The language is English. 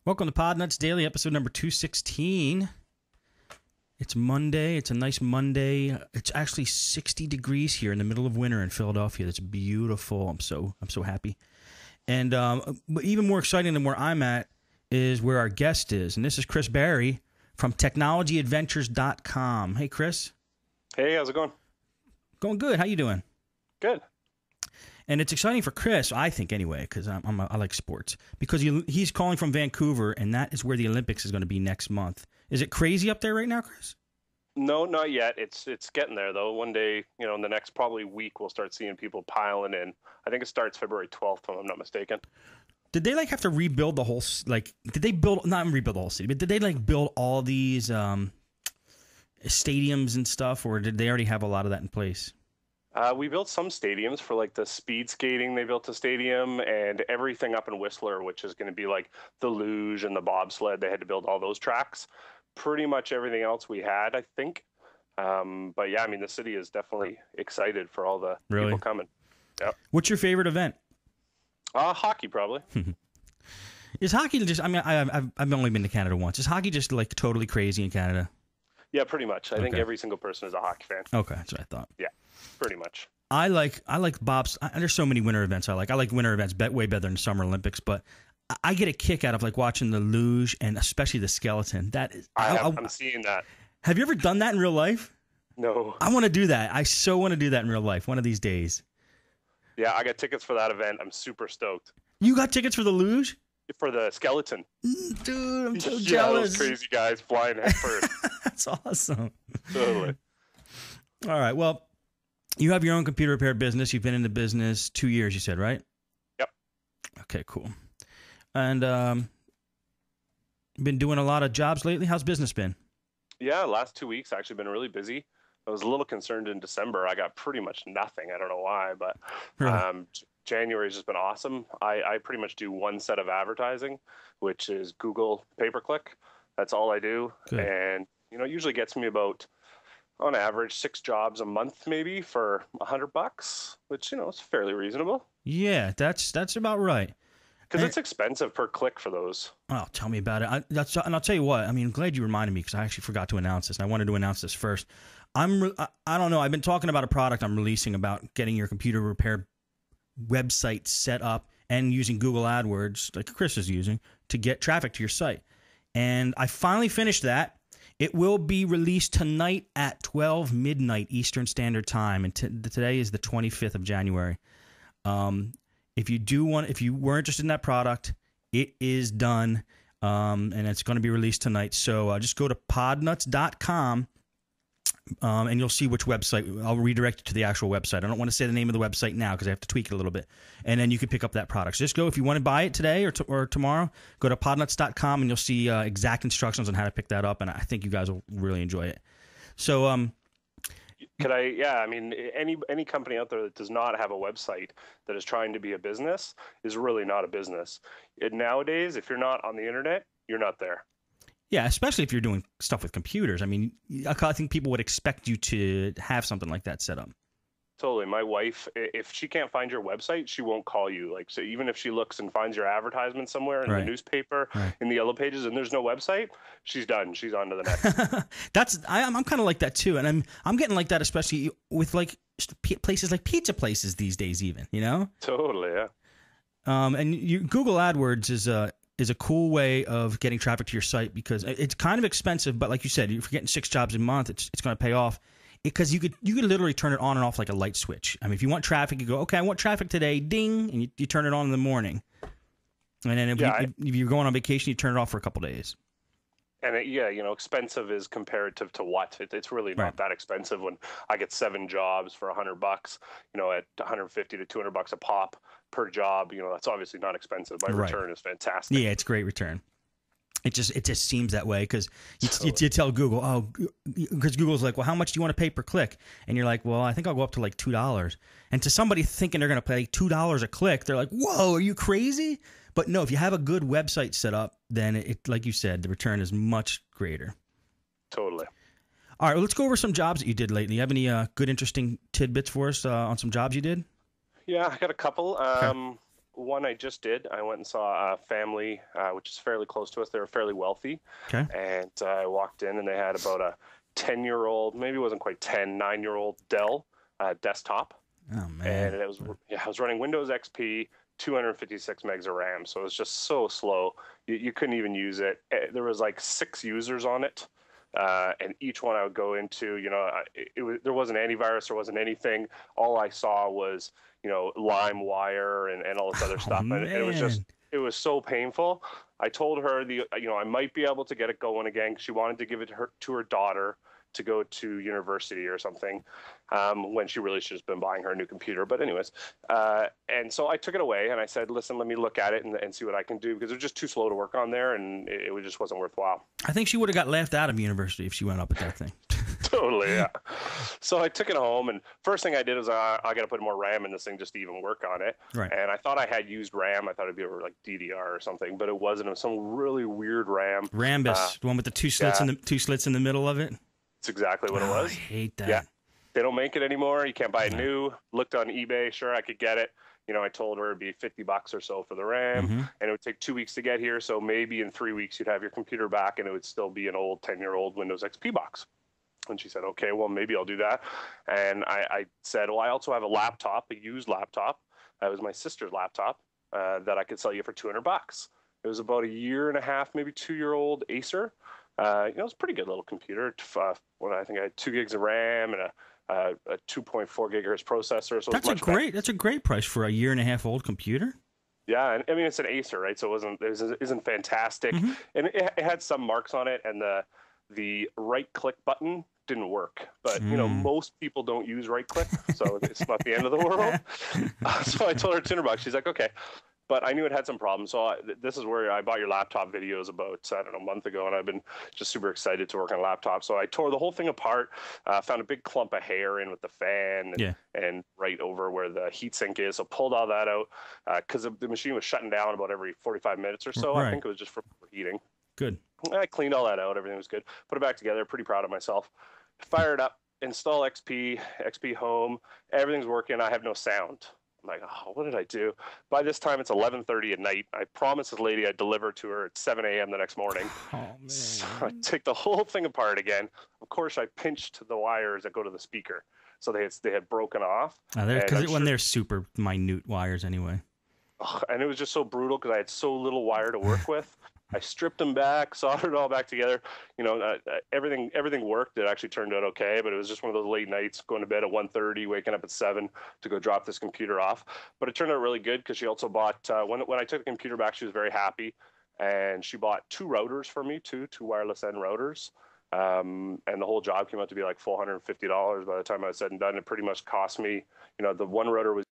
Welcome to Podnutz Daily, episode number 216. It's Monday. It's a nice Monday. It's actually 60 degrees here in the middle of winter in Philadelphia. That's beautiful. I'm so happy. And but even more exciting than where I'm at is where our guest is. And this is Chris Barry from technologyadventures.com. Hey, Chris. Hey, how's it going? Going good. How you doing? Good. And it's exciting for Chris, I think, anyway, because I like sports. Because he's calling from Vancouver, and that is where the Olympics is going to be next month. Is it crazy up there right now, Chris? No, not yet. It's getting there, though. One day, in the next probably week, we'll start seeing people piling in. I think it starts February 12th, if I'm not mistaken. Did they, have to rebuild the whole, did they build, not rebuild the whole city, but did they, build all these stadiums and stuff, or did they already have a lot of that in place? We built some stadiums for the speed skating. They built a stadium, and everything up in Whistler, which is going to be the luge and the bobsled. They had to build all those tracks. Pretty much everything else we had, I think. But yeah, the city is definitely excited for all the people coming. Yep. What's your favorite event? Hockey, probably. Is hockey just? I've only been to Canada once. Is hockey just totally crazy in Canada? Yeah, pretty much. I think every single person is a hockey fan. Okay, that's what I thought. Yeah, pretty much. I like Bob's. There's so many winter events I like. I like winter events way better than Summer Olympics, but I get a kick out of watching the luge and especially the skeleton. That is, I'm seeing that. Have you ever done that in real life? No. I want to do that. I so want to do that in real life one of these days. Yeah, I got tickets for that event. I'm super stoked. You got tickets for the luge? For the skeleton. Dude, I'm so yeah, jealous. Those crazy guys flying head first. That's awesome. Totally. All right. Well, you have your own computer repair business. You've been in the business 2 years, you said, right? Yep. Okay, cool. And been doing a lot of jobs lately. How's business been? Yeah, last 2 weeks actually been really busy. I was a little concerned in December. I got pretty much nothing. I don't know why, but January's just been awesome. I pretty much do one set of advertising, which is Google pay-per-click. That's all I do. Good. And, it usually gets me about, on average, 6 jobs a month maybe for $100, which, is fairly reasonable. Yeah, that's about right. Because it's expensive per click for those. Oh, tell me about it. And I'll tell you what. I'm glad you reminded me because I actually forgot to announce this, and I wanted to announce this first. I don't know. I've been talking about a product I'm releasing about getting your computer repair website set up and using Google AdWords, like Chris is using, to get traffic to your site. And I finally finished that. It will be released tonight at 12 midnight Eastern Standard Time, and today is the 25th of January. If you were interested in that product, it is done, and it's going to be released tonight. So just go to podnutz.com, and you'll see which website. I'll redirect you to the actual website. I don't want to say the name of the website now because I have to tweak it a little bit. And then you can pick up that product. So just go, if you want to buy it today or tomorrow, go to podnutz.com, and you'll see exact instructions on how to pick that up, and I think you guys will really enjoy it. So any company out there that does not have a website that is trying to be a business is really not a business. Nowadays, if you're not on the internet, you're not there. Yeah, especially if you're doing stuff with computers. I think people would expect you to have something like that set up. Totally. My wife, if she can't find your website, she won't call you. So even if she looks and finds your advertisement somewhere in the newspaper, in the yellow pages, and there's no website, she's done. She's on to the next. I'm kind of like that too, and I'm getting like that, especially with places like pizza places these days, even. Totally, yeah. And Google AdWords is a cool way of getting traffic to your site because it's kind of expensive, but like you said, if you're getting 6 jobs a month, it's going to pay off. Because you could literally turn it on and off like a light switch. If you want traffic, you go, okay, I want traffic today, ding, and you turn it on in the morning. And then if you're going on vacation, you turn it off for a couple days. And expensive is comparative to what? It's really not that expensive when I get 7 jobs for $100, at $150 to $200 a pop per job. That's obviously not expensive. My return is fantastic. Yeah, it's great return. It just seems that way because you tell Google, because Google's like, well, how much do you want to pay per click? And you're like, well, I think I'll go up to $2. And to somebody thinking they're going to pay $2 a click, they're like, whoa, are you crazy? But no, if you have a good website set up, then it, like you said, the return is much greater. Totally. All right, well, let's go over some jobs that you did lately. You have any good, interesting tidbits for us on some jobs you did? Yeah, I got a couple. Okay. one I just did. I went and saw a family, which is fairly close to us. They were fairly wealthy. Okay. And I walked in and they had about a 10-year-old, maybe it wasn't quite 10, 9-year-old Dell desktop. Oh man. And it was, yeah, I was running Windows XP, 256 megs of RAM. So it was just so slow. You couldn't even use it. There was like 6 users on it. And each one I would go into, there wasn't antivirus, there wasn't anything. All I saw was, LimeWire and all this other stuff. And it was so painful. I told her I might be able to get it going again. She wanted to give it to her daughter to go to university or something, when she really should have been buying her a new computer. But anyways, and so I took it away and I said, listen, let me look at it and see what I can do, because it was just too slow to work on there and it just wasn't worthwhile. I think she would have got laughed out of university if she went up at that thing. Totally, yeah. So I took it home, and first thing I did was I got to put more RAM in this thing just to even work on it. Right. And I thought I had used RAM. I thought it'd be over like DDR or something, but it wasn't. It was some really weird RAM. Rambus, the one with the two slits in the middle of it. That's exactly what it was. I hate that. Yeah. They don't make it anymore. You can't buy it new. Looked on eBay. Sure, I could get it. I told her it'd be $50 or so for the RAM, and it would take 2 weeks to get here. So maybe in 3 weeks you'd have your computer back, and it would still be an old 10-year-old Windows XP box. And she said, okay, well, maybe I'll do that. And I said, well, I also have a laptop, a used laptop. It was my sister's laptop that I could sell you for $200. It was about a 1.5 maybe 2-year-old Acer. It was a pretty good little computer. I think I had 2 gigs of RAM and a 2.4 gigahertz processor. So that's a great price for a 1.5 old computer. Yeah, and I mean it's an Acer, right? So it isn't fantastic, and it had some marks on it, and the right click button didn't work. But most people don't use right click, so it's not the end of the world. So I told her $200. She's like, okay. But I knew it had some problems. So this is where I bought your laptop videos about, a month ago, and I've been just super excited to work on a laptop. So I tore the whole thing apart, found a big clump of hair in with the fan and right over where the heatsink is. So pulled all that out because the machine was shutting down about every 45 minutes or so. Right. I think it was just from overheating. Good. I cleaned all that out. Everything was good. Put it back together. Pretty proud of myself. Fire it up. Install XP Home. Everything's working. I have no sound. I'm like, oh, what did I do? By this time, it's 11:30 at night. I promised this lady I'd deliver to her at 7 a.m. the next morning. Oh, man. So I take the whole thing apart again. Of course, I pinched the wires that go to the speaker. So they had broken off. When they're super minute wires anyway. And it was just so brutal because I had so little wire to work with. I stripped them back, soldered it all back together. Everything worked. It actually turned out okay, but it was just one of those late nights, going to bed at 1:30, waking up at 7 to go drop this computer off. But it turned out really good because she also bought, when I took the computer back, she was very happy. And she bought 2 routers for me, two wireless end routers. And the whole job came out to be like $450 by the time I was said and done. It pretty much cost me, the one router was